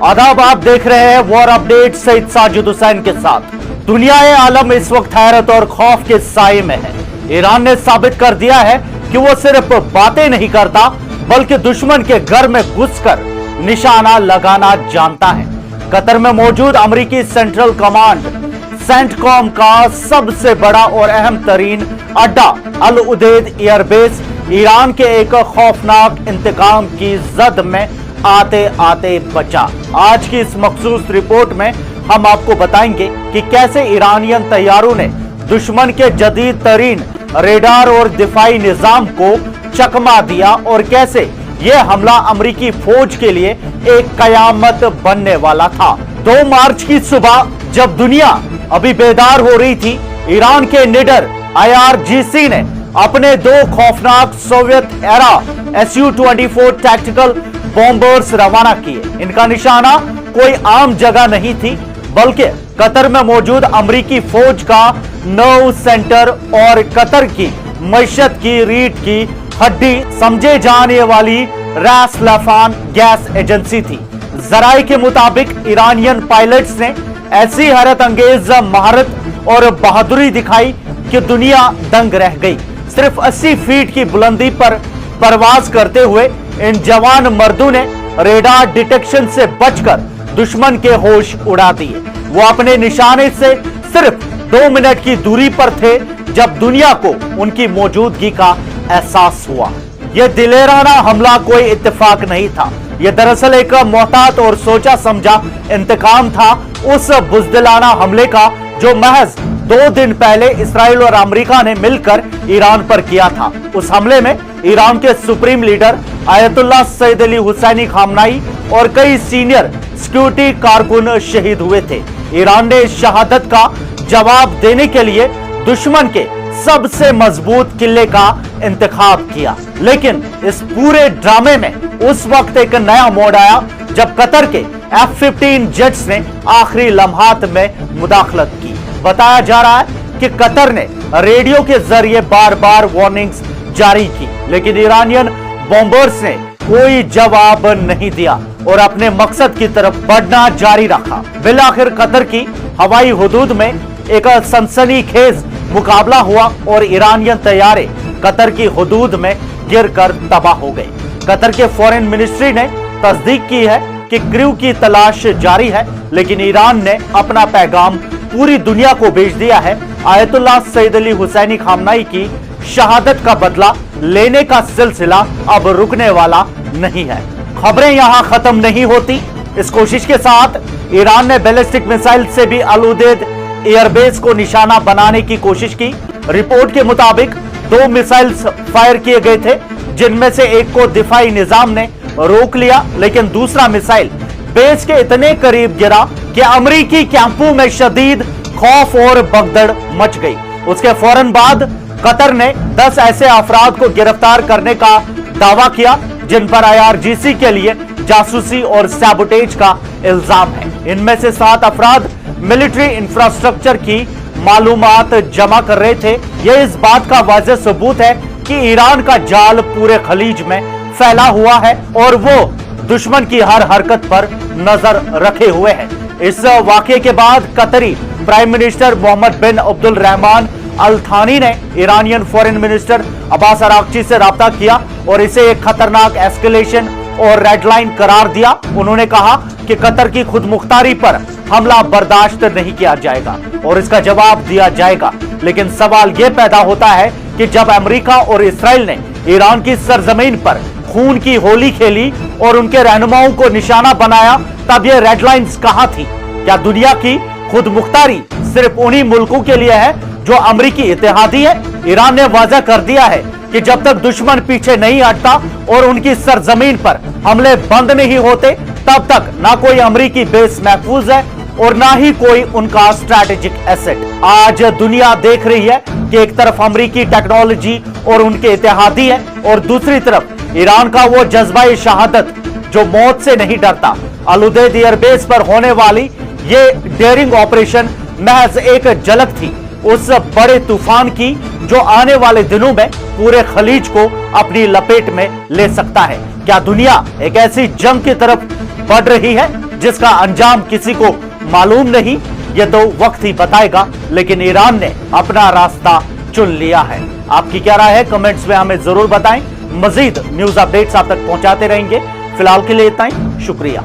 आदाब, आप देख रहे हैं वॉर अपडेट सईद साजिद हुसैन के साथ। दुनिया आलम इस वक्त हैरत और खौफ के साए में है। ईरान ने साबित कर दिया है कि वो सिर्फ बातें नहीं करता बल्कि दुश्मन के घर में घुसकर निशाना लगाना जानता है। कतर में मौजूद अमेरिकी सेंट्रल कमांड सेंटकॉम का सबसे बड़ा और अहम तरीन अड्डा अल उदेद एयरबेस ईरान के एक खौफनाक इंतकाम की जद में आते आते बचा। आज की इस मखसूस रिपोर्ट में हम आपको बताएंगे कि कैसे ईरानियन तैयारों ने दुश्मन के जदीद तरीन रेडार और दिफाई निजाम को चकमा दिया और कैसे यह हमला अमेरिकी फौज के लिए एक कयामत बनने वाला था। 2 मार्च की सुबह जब दुनिया अभी बेदार हो रही थी, ईरान के निडर IRGC ने अपने 2 खौफनाक Soviet era Su-24 tactical bombers रवाना किए। इनका निशाना कोई आम जगह नहीं थी बल्कि कतर में मौजूद अमेरिकी फौज का नौ सेंटर और कतर की मईशत की रीढ़ की हड्डी समझे जाने वाली रास लफान गैस एजेंसी थी। जराये के मुताबिक ईरानियन पायलट्स ने ऐसी हैरत अंगेज महारत और बहादुरी दिखाई कि दुनिया दंग रह गई। सिर्फ 80 फीट की बुलंदी पर परवाज करते हुए इन जवान मर्दों ने रेडार डिटेक्शन से बचकर दुश्मन के होश उड़ा दिए। वो अपने निशाने से सिर्फ 2 मिनट की दूरी पर थे जब दुनिया को उनकी मौजूदगी का एहसास हुआ। यह दिलेराना हमला कोई इत्तेफाक नहीं था। यह दरअसल एक मोहतात और सोचा समझा इंतकाम था उस बुज़दिलाना हमले का जो महज 2 दिन पहले इस्राइल और अमेरिका ने मिलकर ईरान पर किया था। उस हमले में ईरान के supreme leader Ayatollah Sayyed Ali Hosseini Khamenei और कई सीनियर सिक्योरिटी कारकुन शहीद हुए थे। ईरान ने शहादत का जवाब देने के लिए दुश्मन के सबसे मजबूत किले का इंतखाब किया। लेकिन इस पूरे ड्रामे में उस वक्त एक नया मोड़ आया जब कतर के F-15 जेट्स ने आखिरी लम्हात में मुदाखलत की। बताया जा रहा है कि कतर ने रेडियो के जरिए बार बार वार्निंग्स जारी की, लेकिन ईरानियन बॉम्बर्स ने कोई जवाब नहीं दिया और अपने मकसद की तरफ बढ़ना जारी रखा। बिलाखिर कतर की हवाई हुदूद में एक सनसनीखेज मुकाबला हुआ और ईरानियन तैयारे कतर की हुदूद में गिरकर तबाह हो गए। कतर के फॉरेन मिनिस्ट्री ने तस्दीक की है कि क्रू की तलाश जारी है, लेकिन ईरान ने अपना पैगाम पूरी दुनिया को भेज दिया है। आयतुल्लाह सईद अली हुसैनी खामनाई की शहादत का बदला लेने का सिलसिला अब रुकने वाला नहीं है। खबरें यहां खत्म नहीं होती। इस कोशिश के साथ ईरान ने बैलिस्टिक मिसाइल से भी अल उदेद एयरबेस को निशाना बनाने की कोशिश की। रिपोर्ट के मुताबिक 2 मिसाइल्स फायर किए गए थे, जिनमें से एक को दिफाई निजाम ने रोक लिया, लेकिन दूसरा मिसाइल बेस के इतने करीब गिरा कि अमेरिकी कैंपों में शदीद खौफ और भगदड़ मच गई। उसके फौरन बाद कतर ने 10 ऐसे अफराद को गिरफ्तार करने का दावा किया जिन पर IRGC के लिए जासूसी और सैबोटेज का इल्जाम है। इनमें से 7 अफराद मिलिट्री इंफ्रास्ट्रक्चर की मालूमात जमा कर रहे थे। यह इस बात का वाज़ेह सबूत है कि ईरान का जाल पूरे खलीज में फैला हुआ है और वो दुश्मन की हर हरकत पर नजर रखे हुए है। इस वाकये के बाद कतरी प्राइम मिनिस्टर मोहम्मद बिन अब्दुल रहमान अल थानी ने Iranian foreign minister Abbas Araghchi से राब्ता किया और इसे एक खतरनाक एस्केलेशन और रेड लाइन करार दिया। उन्होंने कहा कि कतर की खुद मुख्तारी पर हमला बर्दाश्त नहीं किया जाएगा और इसका जवाब दिया जाएगा। लेकिन सवाल यह पैदा होता है कि जब अमेरिका और इस्राइल ने ईरान की सरजमीन पर खून की होली खेली और उनके रहनुमाओं को निशाना बनाया, तब ये रेड लाइन्स कहां थी? क्या दुनिया की खुद मुख्तारी सिर्फ उन्हीं मुल्कों के लिए है जो अमेरिकी इत्तेहादी है? ईरान ने वाज़ेह कर दिया है कि जब तक दुश्मन पीछे नहीं हटता और उनकी सरजमीन पर हमले बंद नहीं होते, तब तक ना कोई अमेरिकी बेस महफूज है और ना ही कोई उनका स्ट्रैटेजिक एसेट। आज दुनिया देख रही है कि एक तरफ अमेरिकी टेक्नोलॉजी और उनके इत्तेहादी है और दूसरी तरफ ईरान का वो जज्बा शहादत जो मौत से नहीं डरता। अल उदेद एयरबेस पर होने वाली ये डेयरिंग ऑपरेशन महज एक झलक थी उस बड़े तूफान की जो आने वाले दिनों में पूरे खलीज को अपनी लपेट में ले सकता है। क्या दुनिया एक ऐसी जंग की तरफ बढ़ रही है जिसका अंजाम किसी को मालूम नहीं, ये तो वक्त ही बताएगा। लेकिन ईरान ने अपना रास्ता चुन लिया है। आपकी क्या राय है कमेंट्स में हमें जरूर बताएं। मजीद न्यूज अपडेट्स आप तक पहुंचाते रहेंगे। फिलहाल के लिए इतना ही, शुक्रिया।